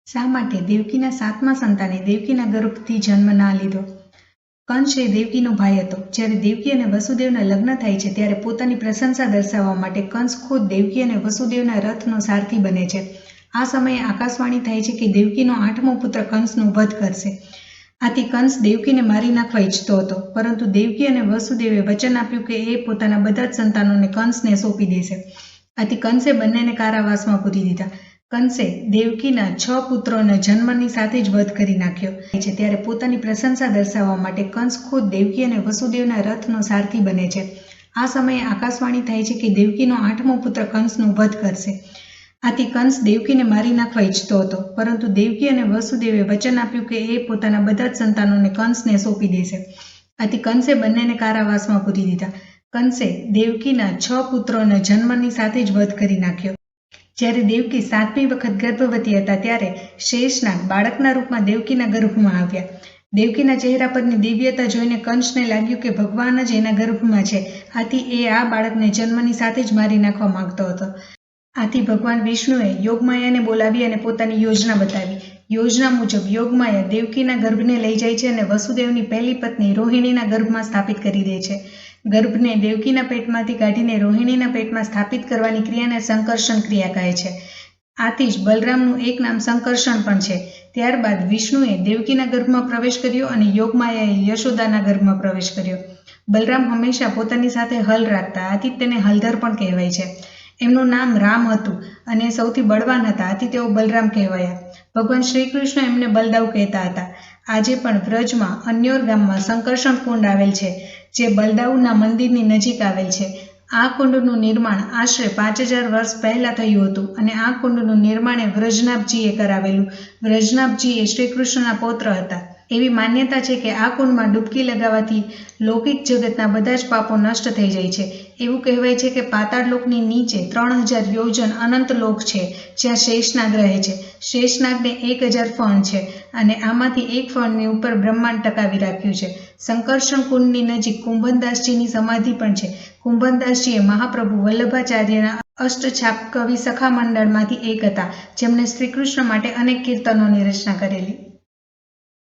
શા માટે દેવકીના 7મા સંતાને દેવકીના ગર્ભથી જન્મ ના લીધો? કંસ એ દેવકીનો ભાઈ હતો. જ્યારે દેવકી અને વસુદેવના લગ્ન થાય છે ત્યારે પોતાની પ્રશંસા દર્શાવવા માટે કંસ ખુદ દેવકી અને વસુદેવના રથનો સારથી બને છે. આ સમયે આકાશવાણી થાય છે કે દેવકીનો 8મો પુત્ર કંસનો વધ કરશે. આથી કંસ દેવકીને મારી નાખવા ઈચ્છતો હતો, પરંતુ દેવકી અને વસુદેવે વચન આપ્યું કે એ પોતાના બધા જ સંતાનોને કંસને સોંપી દેશે. આથી કંસે બંનેને કારાવાસમાં પૂરી દીધા. કંસે દેવકીના 6 પુત્રોને જન્મની સાથે જ વધ કરી નાખ્યો છે. ત્યારે પોતાની પ્રશંસા દર્શાવવા માટે કંસ ખુદ દેવકી અને વસુદેવના રથનો સારથી બને છે. આ સમયે આકાશવાણી થાય છે કે દેવકીનો 8મો પુત્ર કંસનો વધ કરશે. આથી કંસ દેવકીને મારી નાખવા ઈચ્છતો હતો, પરંતુ દેવકી અને વસુદેવે વચન આપ્યું કે એ પોતાના બધા જ સંતાનોને કંસને સોંપી દેશે. આથી કંસે બંનેને કારાવાસમાં પૂરી દીધા. કંસે દેવકીના 6 પુત્રોને જન્મની સાથે જ વધ કરી નાખ્યો. જ્યારે દેવકી 7મી વખત ગર્ભવતી હતા ત્યારે શેષનાગ બાળકના રૂપમાં દેવકીના ગર્ભમાં આવ્યા. દેવકીના ચહેરા પરની દિવ્યતા જોઈને કંસને લાગ્યું કે ભગવાન જ એના ગર્ભમાં છે. આથી એ આ બાળકને જન્મની સાથે જ મારી નાખવા માંગતો હતો. આથી ભગવાન વિષ્ણુએ યોગમાયાને બોલાવી અને પોતાની યોજના બતાવી. યોજના મુજબ યોગમાયા દેવકીના ગર્ભને લઈ જાય છે અને વસુદેવની પહેલી પત્ની રોહિણીના ગર્ભમાં સ્થાપિત કરી દે છે. ગર્ભને દેવકીના પેટમાંથી કાઢીને રોહિણીના પેટમાં સ્થાપિત કરવાની ક્રિયાને સંકર્ષણ ક્રિયા કહે છે. આથી જ બલરામનું એક નામ સંકર્ષણ પણ છે. ત્યારબાદ વિષ્ણુએ દેવકીના ગર્ભમાં પ્રવેશ કર્યો અને યોગમાયાએ યશોદાના ગર્ભમાં પ્રવેશ કર્યો. બલરામ હંમેશા પોતાની સાથે હલ રાખતા, આથી તેને હલધર પણ કહેવાય છે. એમનું નામ રામ હતું અને સૌથી બળવાન હતા, આથી તેઓ બલરામ કહેવાયા. ભગવાન શ્રી કૃષ્ણ એમને બલદાવ કહેતા હતા. આજે પણ વ્રજમાં અન્યોર ગામમાં સંકર્ષણ કુંડ આવેલ છે, જે બલદાવના મંદિરની નજીક આવેલ છે. આ કુંડનું નિર્માણ આશરે 5000 વર્ષ પહેલા થયું હતું અને આ કુંડનું નિર્માણ વ્રજનાભજીએ કરાવેલું. વ્રજનાભજી એ શ્રી કૃષ્ણના પૌત્ર હતા. એવી માન્યતા છે કે આ કુંડમાં ડૂબકી લગાવવાથી લૌકિક જગતના બધા જ પાપો નષ્ટ થઈ જાય છે. એવું કહેવાય છે કે પાતાળ લોકની નીચે 3000 યોજન અનંત લોક છે, જ્યાં શેષનાગ રહે છે. શેષનાગને 1000 ફણ છે અને આમાંથી એક ફણની ઉપર બ્રહ્માંડ ટકાવી રાખ્યું છે. સંકર્ષણ કુંડની નજીક કુંભનદાસજીની સમાધિ પણ છે. કુંભનદાસજી એ મહાપ્રભુ વલ્લભાચાર્યના અષ્ટછાપ કવિ સખા મંડળમાંથી એક હતા, જેમણે શ્રીકૃષ્ણ માટે અનેક કીર્તનોની રચના કરેલી.